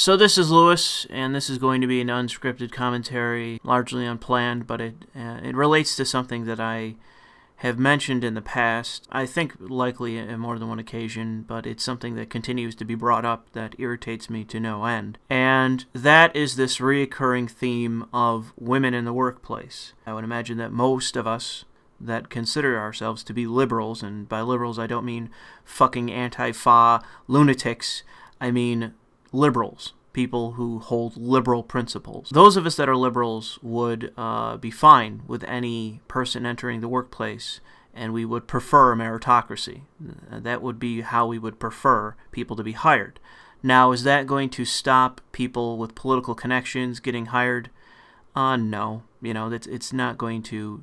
So this is Lewis, and this is going to be an unscripted commentary, largely unplanned, but it relates to something that I have mentioned in the past, I think likely on more than one occasion, but it's something that continues to be brought up that irritates me to no end. And that is this reoccurring theme of women in the workplace. I would imagine that most of us that consider ourselves to be liberals, and by liberals I don't mean fucking anti-fa lunatics, I mean liberals, people who hold liberal principles. Those of us that are liberals would be fine with any person entering the workplace, and we would prefer a meritocracy. That would be how we would prefer people to be hired. Now, is that going to stop people with political connections getting hired? No. It's not going to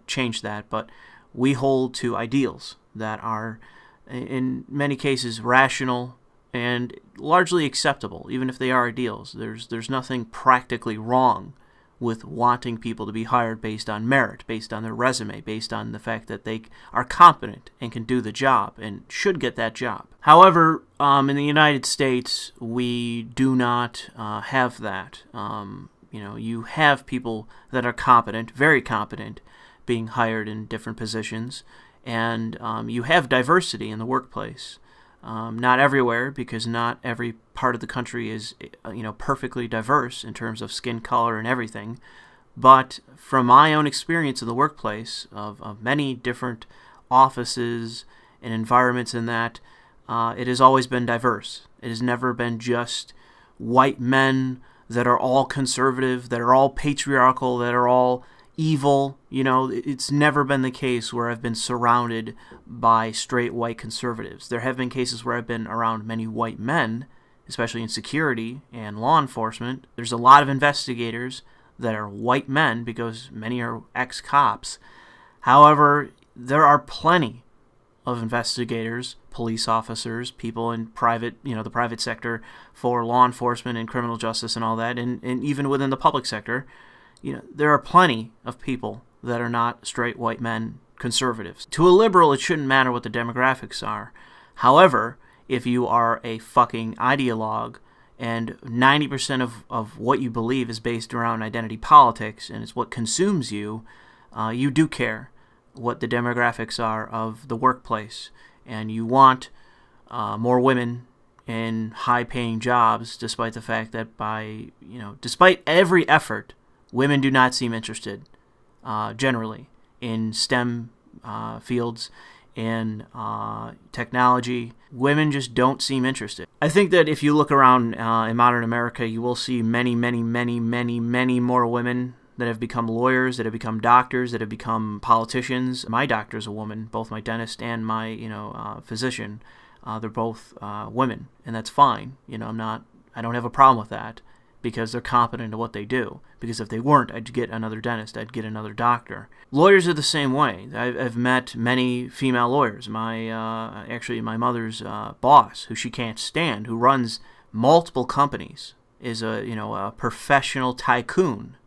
change that, but we hold to ideals that are, in many cases, rational and largely acceptable, even if they are ideals. There's nothing practically wrong with wanting people to be hired based on merit, based on their resume, based on the fact that they are competent and can do the job and should get that job. However, in the United States, we do not have that. You have people that are competent, very competent, being hired in different positions, and you have diversity in the workplace. Not everywhere, because not every part of the country is, perfectly diverse in terms of skin color and everything. But from my own experience in the workplace, of many different offices and environments in that, it has always been diverse. It has never been just white men that are all conservative, that are all patriarchal, that are all evil. It's never been the case where I've been surrounded by straight white conservatives. There have been cases where I've been around many white men, especially in security and law enforcement. There's a lot of investigators that are white men because many are ex-cops. However, there are plenty of investigators, police officers, people in private, the private sector for law enforcement and criminal justice and all that, and even within the public sector. There are plenty of people that are not straight white men conservatives. To a liberal, it shouldn't matter what the demographics are. However, if you are a fucking ideologue and 90% of what you believe is based around identity politics and it's what consumes you, you do care what the demographics are of the workplace. And you want more women in high-paying jobs, despite the fact that despite every effort, women do not seem interested, generally, in STEM fields, in technology. Women just don't seem interested. I think that if you look around in modern America, you will see many, many, many, many, many more women that have become lawyers, that have become doctors, that have become politicians. My doctor's a woman, both my dentist and my physician. They're both women, and that's fine. I don't have a problem with that, because they're competent at what they do. Because if they weren't, I'd get another dentist, I'd get another doctor. Lawyers are the same way. I've met many female lawyers. My mother's boss, who she can't stand, who runs multiple companies, is a professional tycoon,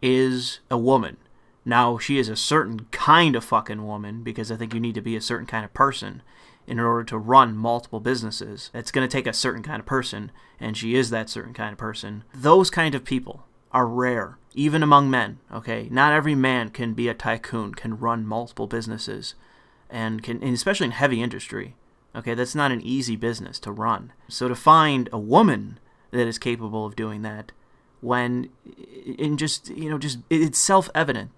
is a woman. Now, she is a certain kind of fucking woman, because I think you need to be a certain kind of person in order to run multiple businesses. It's going to take a certain kind of person, and she is that certain kind of person. Those kind of people are rare, even among men, okay? Not every man can be a tycoon, can run multiple businesses, and especially in heavy industry, okay? That's not an easy business to run. So to find a woman that is capable of doing that, when it's self-evident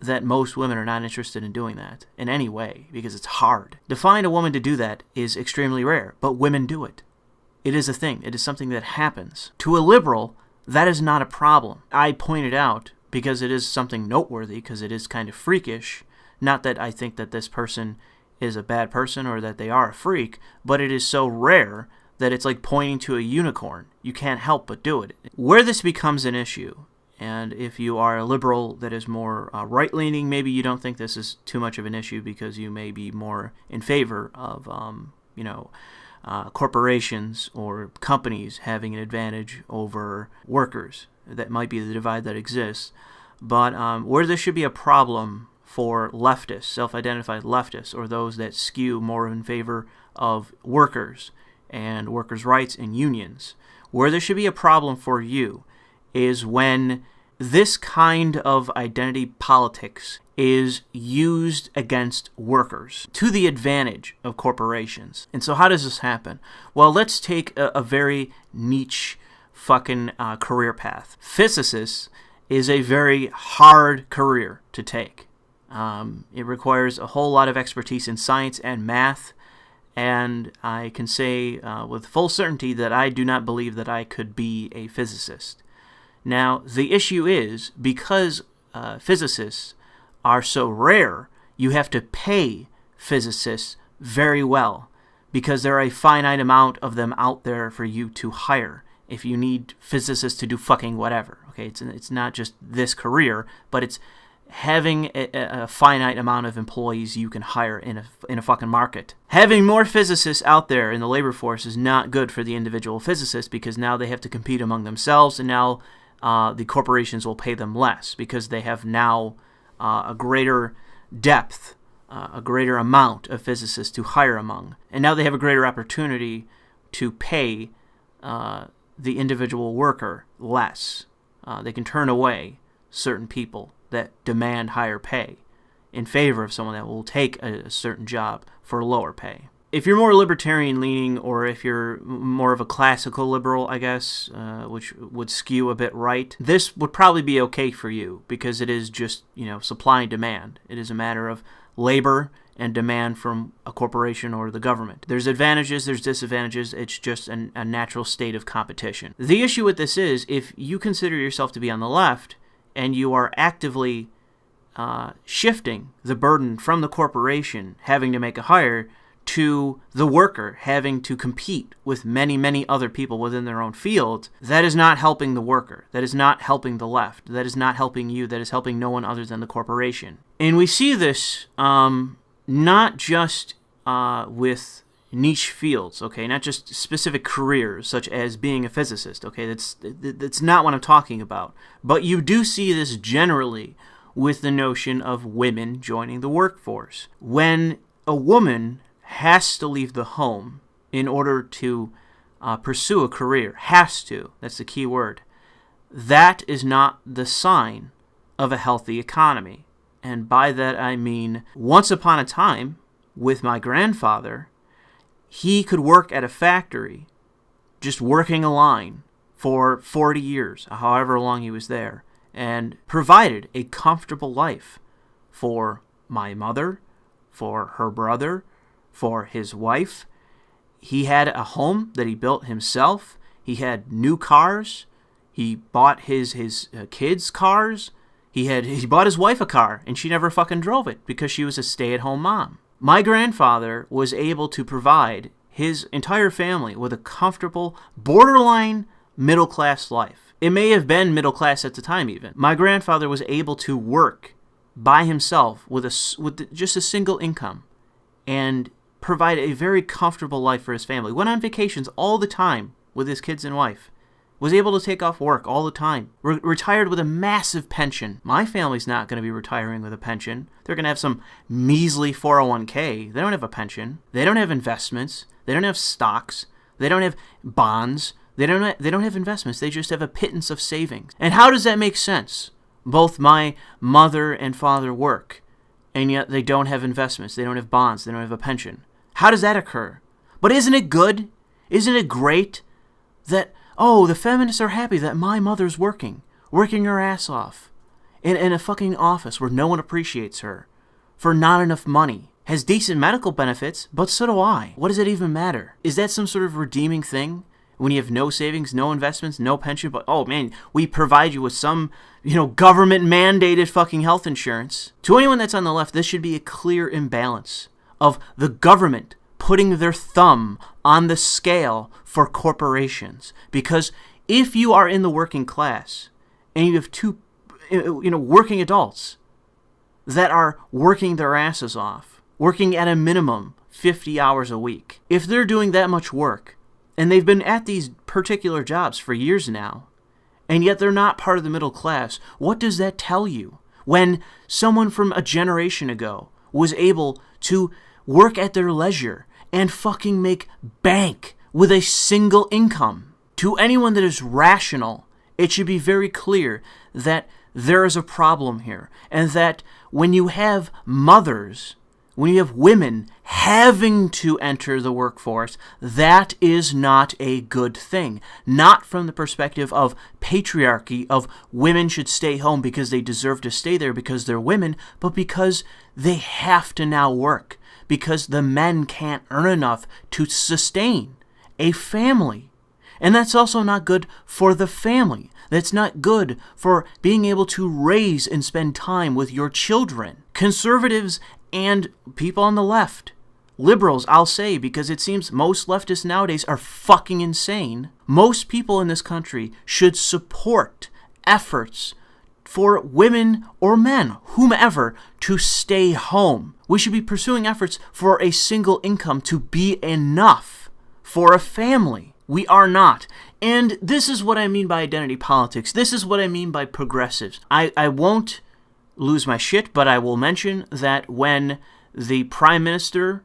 that most women are not interested in doing that in any way, because it's hard. To find a woman to do that is extremely rare, but women do it. It is a thing. It is something that happens. To a liberal, that is not a problem. I point it out because it is something noteworthy, because it is kind of freakish. Not that I think that this person is a bad person or that they are a freak, but it is so rare that it's like pointing to a unicorn. You can't help but do it. Where this becomes an issue, and if you are a liberal that is more right-leaning, maybe you don't think this is too much of an issue because you may be more in favor of, corporations or companies having an advantage over workers. That might be the divide that exists. But where this should be a problem for leftists, self-identified leftists, or those that skew more in favor of workers and workers' rights and unions, Where there should be a problem for you is when this kind of identity politics is used against workers to the advantage of corporations. And so how does this happen? Well, let's take a very niche fucking career path. Physicist is a very hard career to take. It requires a whole lot of expertise in science and math, and I can say with full certainty that I do not believe that I could be a physicist. Now, the issue is, because physicists are so rare, you have to pay physicists very well, because there are a finite amount of them out there for you to hire if you need physicists to do fucking whatever. Okay, it's not just this career, but it's having a finite amount of employees you can hire in a fucking market. Having more physicists out there in the labor force is not good for the individual physicist, because now they have to compete among themselves, and now the corporations will pay them less because they have now a greater depth, a greater amount of physicists to hire among. And now they have a greater opportunity to pay the individual worker less. They can turn away certain people that demand higher pay in favor of someone that will take a certain job for lower pay. If you're more libertarian leaning, or if you're more of a classical liberal, I guess, which would skew a bit right, this would probably be okay for you, because it is just, supply and demand. It is a matter of labor and demand from a corporation or the government. There's advantages, there's disadvantages. It's just a natural state of competition. The issue with this is, if you consider yourself to be on the left and you are actively shifting the burden from the corporation having to make a hire to the worker having to compete with many, many other people within their own field, that is not helping the worker. That is not helping the left. That is not helping you. That is helping no one other than the corporation. And we see this not just with niche fields, okay, not just specific careers such as being a physicist, okay, that's not what I'm talking about. But you do see this generally with the notion of women joining the workforce. When a woman has to leave the home in order to pursue a career, has to, that's the key word, that is not the sign of a healthy economy. And by that I mean, once upon a time, with my grandfather, he could work at a factory, just working a line for 40 years, however long he was there, and provided a comfortable life for my mother, for her brother, for his wife. He had a home that he built himself. He had new cars. He bought his kids' cars. He bought his wife a car, and she never fucking drove it because she was a stay-at-home mom. My grandfather was able to provide his entire family with a comfortable, borderline middle-class life. It may have been middle class at the time even. My grandfather was able to work by himself with just a single income and provide a very comfortable life for his family. Went on vacations all the time with his kids and wife. Was able to take off work all the time. Retired with a massive pension. My family's not going to be retiring with a pension. They're going to have some measly 401k. They don't have a pension. They don't have investments. They don't have stocks. They don't have bonds. They don't have investments. They just have a pittance of savings. And how does that make sense? Both my mother and father work, and yet they don't have investments. They don't have bonds. They don't have a pension. How does that occur? But isn't it good? Isn't it great that, oh, the feminists are happy that my mother's working her ass off in a fucking office where no one appreciates her for not enough money. Has decent medical benefits, but so do I. What does it even matter? Is that some sort of redeeming thing? When you have no savings, no investments, no pension, but oh man, we provide you with some, government mandated fucking health insurance. To anyone that's on the left, this should be a clear imbalance of the government putting their thumb on the scale for corporations. Because if you are in the working class and you have two, working adults that are working their asses off, working at a minimum 50 hours a week, if they're doing that much work, and they've been at these particular jobs for years now, and yet they're not part of the middle class, what does that tell you? When someone from a generation ago was able to work at their leisure and fucking make bank with a single income, To anyone that is rational, it should be very clear that there is a problem here, and that when you have mothers, when you have women having to enter the workforce, that is not a good thing. Not from the perspective of patriarchy, of women should stay home because they deserve to stay there because they're women, but because they have to now work, because the men can't earn enough to sustain a family. And that's also not good for the family. That's not good for being able to raise and spend time with your children. Conservatives and people on the left, liberals, I'll say, because it seems most leftists nowadays are fucking insane. Most people in this country should support efforts for women or men, whomever, to stay home. We should be pursuing efforts for a single income to be enough for a family. We are not. And this is what I mean by identity politics. This is what I mean by progressives. I won't lose my shit, but I will mention that when the Prime Minister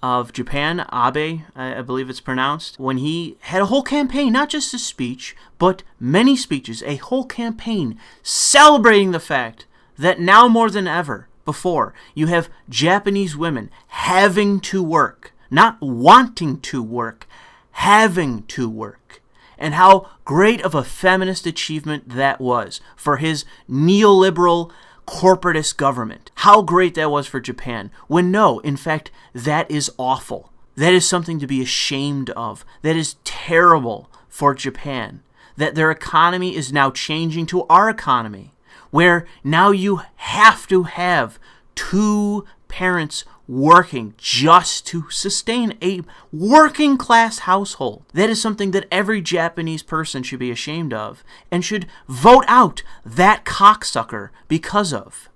of Japan, Abe, I believe it's pronounced, when he had a whole campaign, not just a speech, but many speeches, a whole campaign celebrating the fact that now more than ever before, you have Japanese women having to work, not wanting to work, having to work, and how great of a feminist achievement that was for his neoliberal corporatist government. How great that was for Japan, when no, in fact, that is awful. That is something to be ashamed of. That is terrible for Japan. That their economy is now changing to our economy, where now you have to have two parents working just to sustain a working class household. That is something that every Japanese person should be ashamed of and should vote out that cocksucker because of.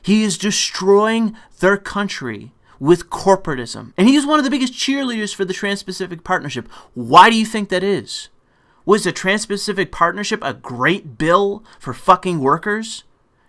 He is destroying their country with corporatism. And he is one of the biggest cheerleaders for the Trans-Pacific Partnership. Why do you think that is? Was the Trans-Pacific Partnership a great bill for fucking workers?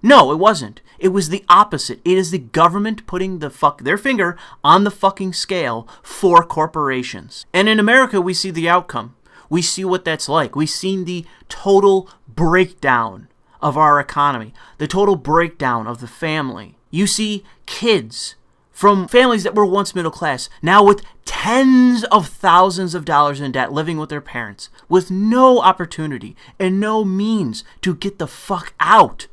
No, it wasn't. It was the opposite. It is the government putting their finger on the fucking scale for corporations. And in America, we see the outcome. We see what that's like. We've seen the total breakdown of our economy, the total breakdown of the family. You see kids from families that were once middle class, now with tens of thousands of dollars in debt, living with their parents, with no opportunity and no means to get the fuck out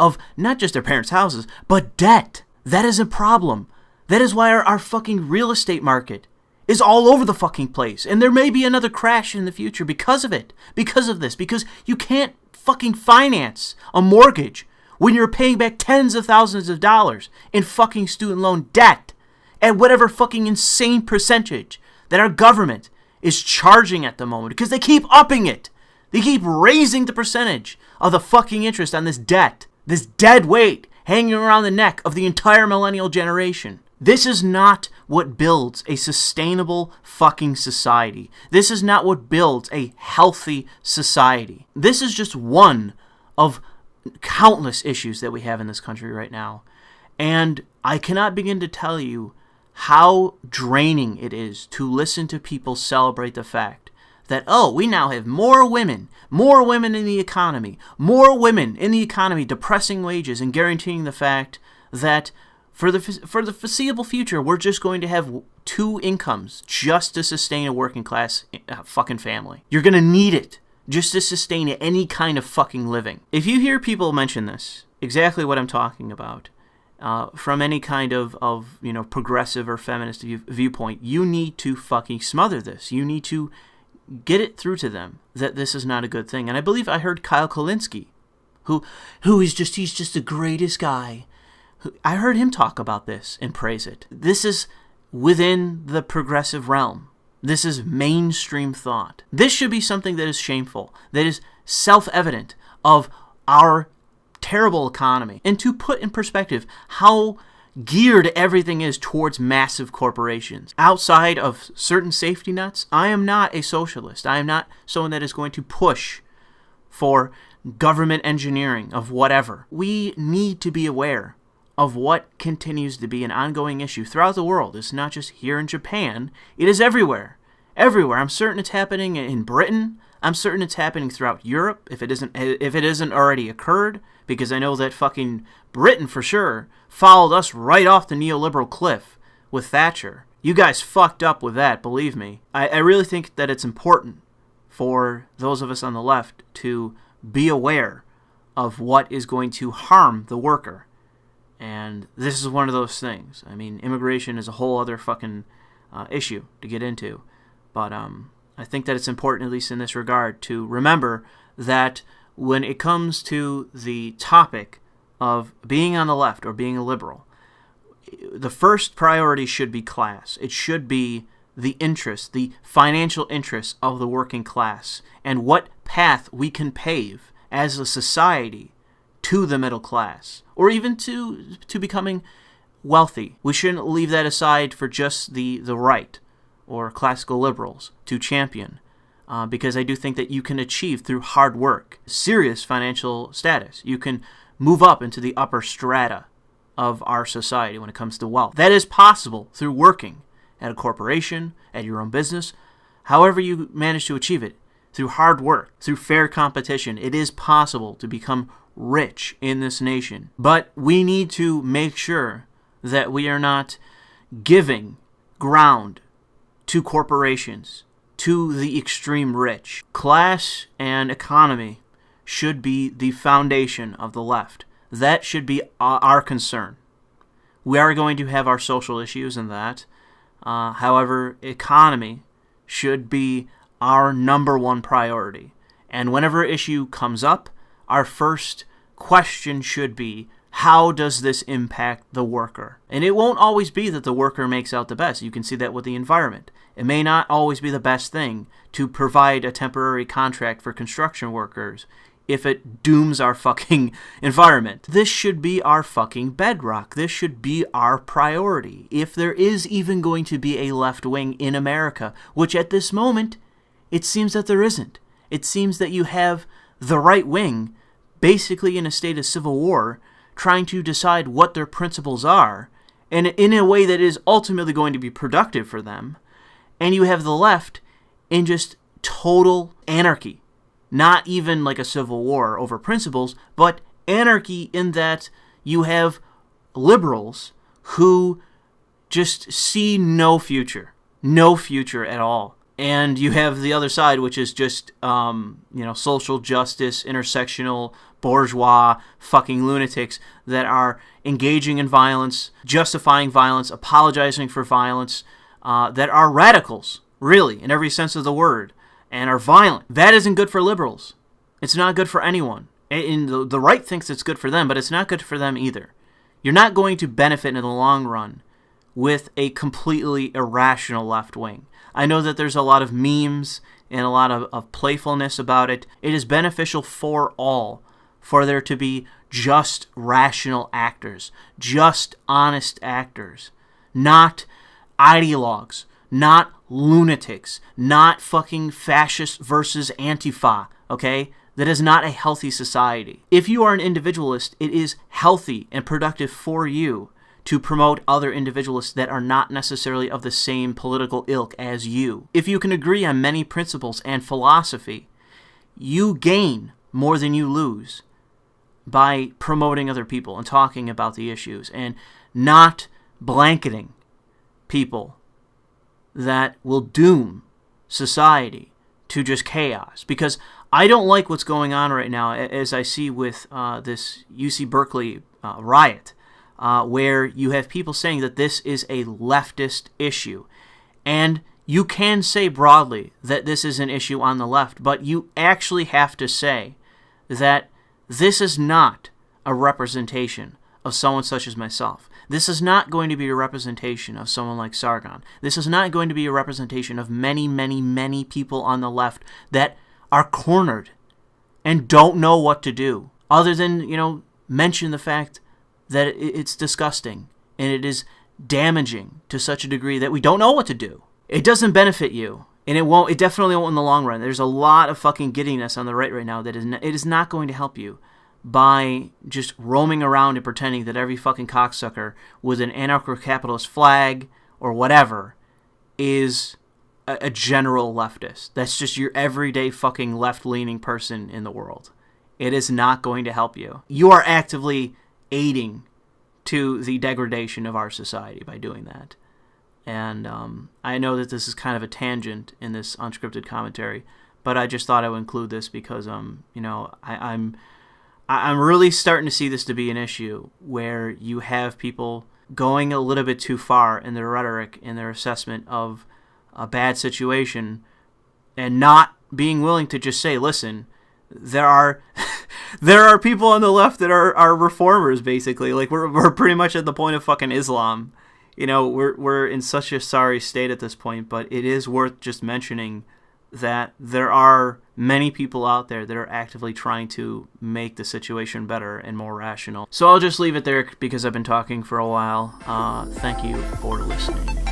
of not just their parents' houses, but debt. That is a problem. That is why our fucking real estate market is all over the fucking place. And there may be another crash in the future because of it. Because of this. Because you can't fucking finance a mortgage when you're paying back tens of thousands of dollars in fucking student loan debt at whatever fucking insane percentage that our government is charging at the moment. Because they keep upping it. They keep raising the percentage of the fucking interest on this debt. This dead weight hanging around the neck of the entire millennial generation. This is not what builds a sustainable fucking society. This is not what builds a healthy society. This is just one of countless issues that we have in this country right now. And I cannot begin to tell you how draining it is to listen to people celebrate the fact that, oh, we now have more women in the economy, depressing wages and guaranteeing the fact that for the foreseeable future, we're just going to have two incomes just to sustain a working class fucking family. You're going to need it just to sustain any kind of fucking living. If you hear people mention this, exactly what I'm talking about, from any kind of progressive or feminist viewpoint, you need to fucking smother this. You need to get it through to them that this is not a good thing. And I believe I heard Kyle Kulinski, he's just the greatest guy. I heard him talk about this and praise it. This is within the progressive realm. This is mainstream thought. This should be something that is shameful, that is self-evident of our terrible economy. And to put in perspective how geared everything is towards massive corporations. Outside of certain safety nets, I am not a socialist. I am not someone that is going to push for government engineering of whatever. We need to be aware of what continues to be an ongoing issue throughout the world. It's not just here in Japan. It is everywhere. Everywhere. I'm certain it's happening in Britain. I'm certain it's happening throughout Europe, if it isn't already occurred, because I know that fucking Britain, for sure, followed us right off the neoliberal cliff with Thatcher. You guys fucked up with that, believe me. I really think that it's important for those of us on the left to be aware of what is going to harm the worker. And this is one of those things. I mean, immigration is a whole other fucking issue to get into. But I think that it's important, at least in this regard, to remember that when it comes to the topic of being on the left or being a liberal, the first priority should be class. It should be the interests, the financial interests of the working class, and what path we can pave as a society to the middle class, or even to becoming wealthy. We shouldn't leave that aside for just the right or classical liberals to champion, because I do think that you can achieve through hard work serious financial status. You can move up into the upper strata of our society when it comes to wealth. That is possible through working at a corporation, at your own business, however you manage to achieve it, through hard work, through fair competition. It is possible to become rich in this nation. But we need to make sure that we are not giving ground to corporations, to the extreme rich. Class and economy should be the foundation of the left. That should be our concern. We are going to have our social issues in that. However, economy should be our number one priority. And whenever an issue comes up, our first question should be, how does this impact the worker? And it won't always be that the worker makes out the best. You can see that with the environment. It may not always be the best thing to provide a temporary contract for construction workers if it dooms our fucking environment. This should be our fucking bedrock. This should be our priority. If there is even going to be a left wing in America, which at this moment, it seems that there isn't. It seems that you have the right wing basically in a state of civil war, trying to decide what their principles are, and in a way that is ultimately going to be productive for them. And you have the left in just total anarchy. Not even like a civil war over principles, but anarchy in that you have liberals who just see no future at all. And you have the other side, which is just, social justice, intersectional, bourgeois, fucking lunatics that are engaging in violence, justifying violence, apologizing for violence, that are radicals, really, in every sense of the word, and are violent. That isn't good for liberals. It's not good for anyone. And the right thinks it's good for them, but it's not good for them either. You're not going to benefit in the long run with a completely irrational left wing. I know that there's a lot of memes and a lot of playfulness about it. It is beneficial for all for there to be just rational actors, just honest actors, not ideologues, not lunatics, not fucking fascist versus Antifa, okay? That is not a healthy society. If you are an individualist, it is healthy and productive for you to promote other individualists that are not necessarily of the same political ilk as you. If you can agree on many principles and philosophy, you gain more than you lose by promoting other people and talking about the issues and not blanketing people that will doom society to just chaos. Because I don't like what's going on right now, as I see with this UC Berkeley riot, where you have people saying that this is a leftist issue. And you can say broadly that this is an issue on the left, but you actually have to say that this is not a representation of someone such as myself. This is not going to be a representation of someone like Sargon. This is not going to be a representation of many, many, many people on the left that are cornered and don't know what to do, other than, mention the fact that it's disgusting and it is damaging to such a degree that we don't know what to do. It doesn't benefit you, and it definitely won't in the long run. There's a lot of fucking giddiness on the right now that it is not going to help you by just roaming around and pretending that every fucking cocksucker with an anarcho-capitalist flag or whatever is a general leftist. That's just your everyday fucking left-leaning person in the world. It is not going to help you. You are actively aiding to the degradation of our society by doing that. And I know that this is kind of a tangent in this unscripted commentary, but I just thought I would include this because I'm really starting to see this to be an issue where you have people going a little bit too far in their rhetoric, in their assessment of a bad situation, and not being willing to just say, listen, there are people on the left that are reformers, basically. Like, we're pretty much at the point of fucking Islam. We're in such a sorry state at this point, but it is worth just mentioning that there are many people out there that are actively trying to make the situation better and more rational. So I'll just leave it there because I've been talking for a while. Thank you for listening.